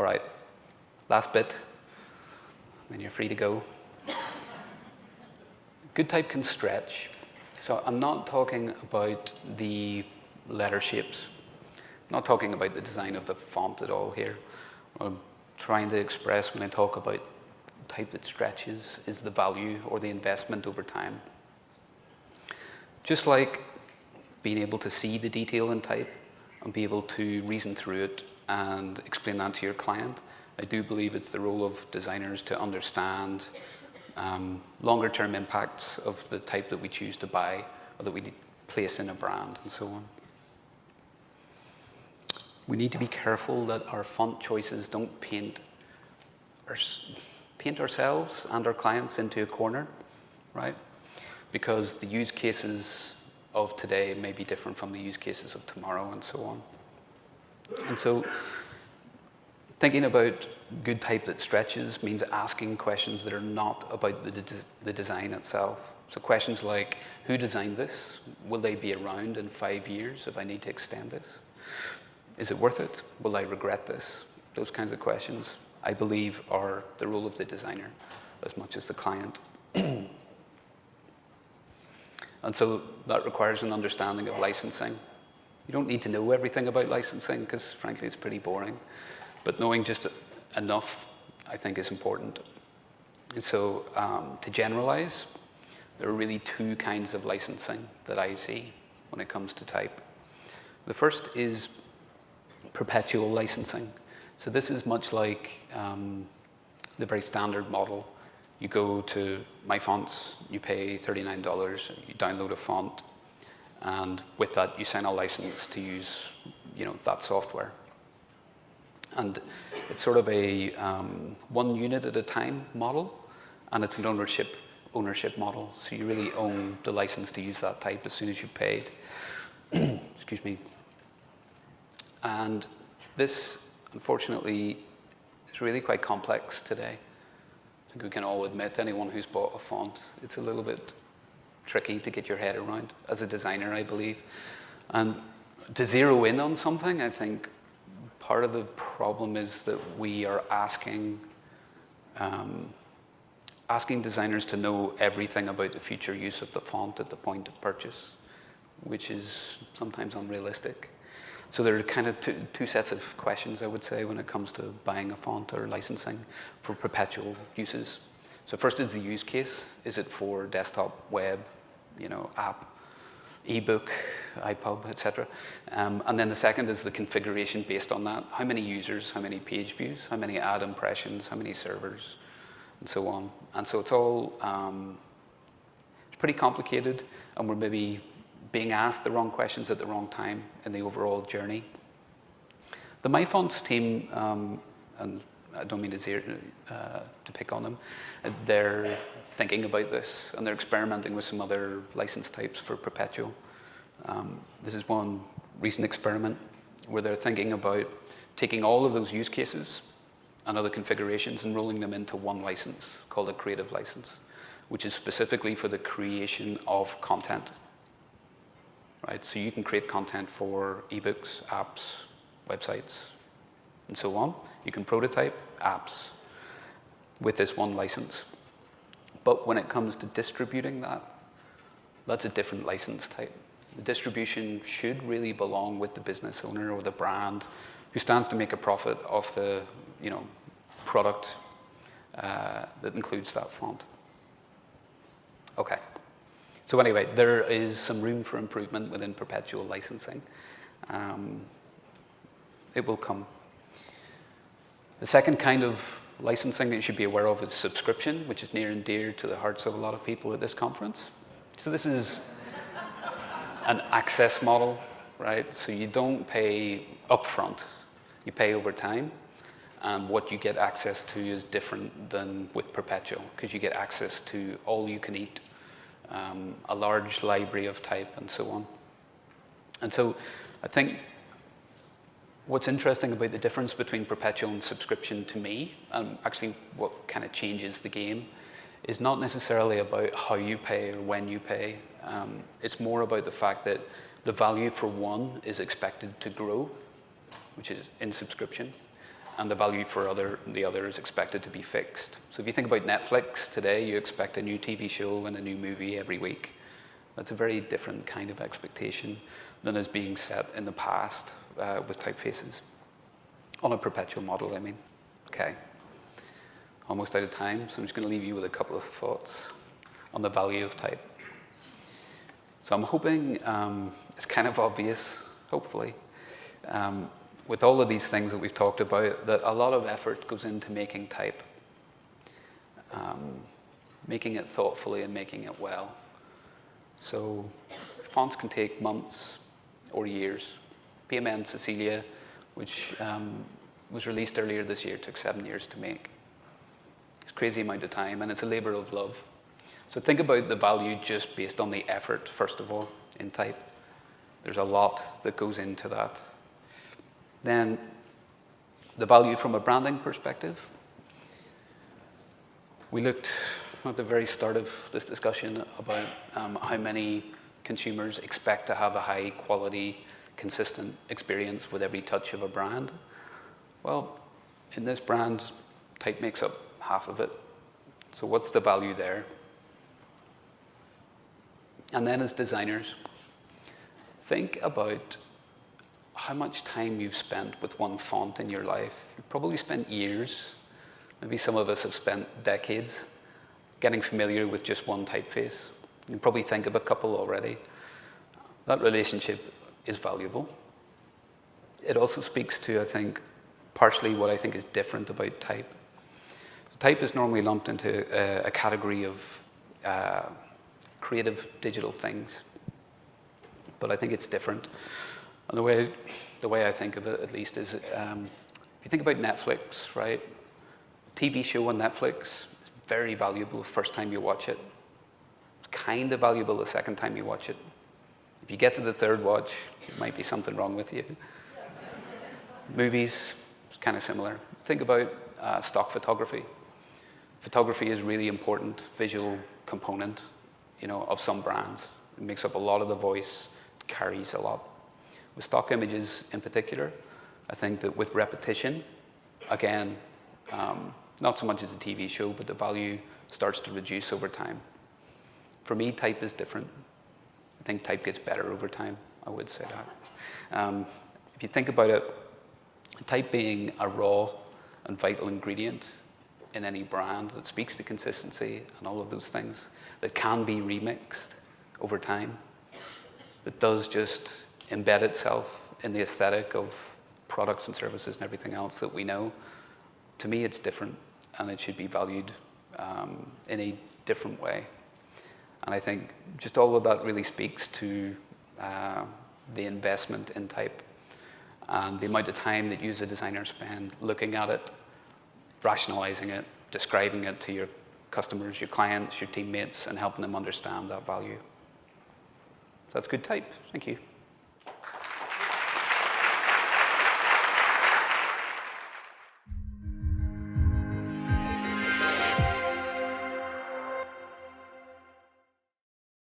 All right, last bit, then you're free to go. Good type can stretch. So I'm not talking about the letter shapes. I'm not talking about the design of the font at all here. What I'm trying to express when I talk about type that stretches is the value or the investment over time. Just like being able to see the detail in type and be able to reason through it and explain that to your client, I do believe it's the role of designers to understand longer-term impacts of the type that we choose to buy or that we place in a brand and so on. We need to be careful that our font choices don't paint ourselves and our clients into a corner, right? Because the use cases of today may be different from the use cases of tomorrow and so on. And so thinking about good type that stretches means asking questions that are not about the design itself. So questions like, who designed this? Will they be around in 5 years if I need to extend this? Is it worth it? Will I regret this? Those kinds of questions, I believe, are the role of the designer as much as the client. And so that requires an understanding of licensing. You don't need to know everything about licensing because, frankly, it's pretty boring. But knowing just enough, I think, is important. And so to generalize, there are really two kinds of licensing that I see when it comes to type. The first is perpetual licensing. So this is much like the very standard model. You go to My Fonts, you pay $39, you download a font, and with that you sign a license to use, that software. And it's sort of a one unit at a time model, and it's an ownership model. So you really own the license to use that type as soon as you've paid. Excuse me. And this, unfortunately, is really quite complex today. I think we can all admit, anyone who's bought a font, it's a little bit tricky to get your head around as a designer, I believe. And to zero in on something, I think part of the problem is that we are asking designers to know everything about the future use of the font at the point of purchase, which is sometimes unrealistic. So there are kind of two sets of questions, I would say, when it comes to buying a font or licensing for perpetual uses. So first is the use case. Is it for desktop, web, app, ebook, iPub, etc.? And then the second is the configuration based on that. How many users, how many page views, how many ad impressions, how many servers, and so on. And so it's all it's pretty complicated, and we're maybe being asked the wrong questions at the wrong time in the overall journey. The My Fonts team, and I don't mean to pick on them, they're thinking about this, and they're experimenting with some other license types for perpetual. This is one recent experiment where they're thinking about taking all of those use cases and other configurations and rolling them into one license called a creative license, which is specifically for the creation of content. Right? So you can create content for ebooks, apps, websites, and so on. You can prototype apps with this one license. But when it comes to distributing that, that's a different license type. The distribution should really belong with the business owner or the brand who stands to make a profit off the product that includes that font. Okay. So anyway, there is some room for improvement within perpetual licensing. It will come. The second kind of licensing that you should be aware of is subscription, which is near and dear to the hearts of a lot of people at this conference. So this is an access model, right? So you don't pay upfront, you pay over time. And what you get access to is different than with perpetual, because you get access to all you can eat, a large library of type, and so on. And so I think what's interesting about the difference between perpetual and subscription to me, and actually what kind of changes the game, is not necessarily about how you pay or when you pay. It's more about the fact that the value for one is expected to grow, which is in subscription, and the value for the other is expected to be fixed. So if you think about Netflix today, you expect a new TV show and a new movie every week. That's a very different kind of expectation than is being set in the past with typefaces. On a perpetual model, I mean. Okay. Almost out of time, so I'm just going to leave you with a couple of thoughts on the value of type. So I'm hoping it's kind of obvious, hopefully, with all of these things that we've talked about, that a lot of effort goes into making type, making it thoughtfully and making it well. So fonts can take months or years. PMN Cecilia, which was released earlier this year, took 7 years to make. It's a crazy amount of time, and it's a labor of love. So think about the value just based on the effort, first of all, in type. There's a lot that goes into that. Then the value from a branding perspective. We looked at the very start of this discussion about how many consumers expect to have a high quality, consistent experience with every touch of a brand. Well, in this brand, type makes up half of it. So what's the value there? And then as designers, think about how much time you've spent with one font in your life. You've probably spent years, maybe some of us have spent decades, getting familiar with just one typeface. You can probably think of a couple already. That relationship is valuable. It also speaks to, I think, partially what I think is different about type. Type is normally lumped into a category of creative digital things, but I think it's different. And the way I think of it, at least, is if you think about Netflix, right? A TV show on Netflix is very valuable the first time you watch it. It's kind of valuable the second time you watch it. If you get to the third watch, there might be something wrong with you. Movies, it's kind of similar. Think about stock photography. Photography is really important visual component, of some brands. It makes up a lot of the voice, it carries a lot. With stock images in particular, I think that with repetition, again, not so much as a TV show, but the value starts to reduce over time. For me, type is different. I think type gets better over time, I would say that. If you think about it, type being a raw and vital ingredient in any brand that speaks to consistency and all of those things, that can be remixed over time, that does just embed itself in the aesthetic of products and services and everything else that we know. To me, it's different, and it should be valued in a different way. And I think just all of that really speaks to the investment in type and the amount of time that you as a designer spend looking at it, rationalizing it, describing it to your customers, your clients, your teammates, and helping them understand that value. That's good type. Thank you.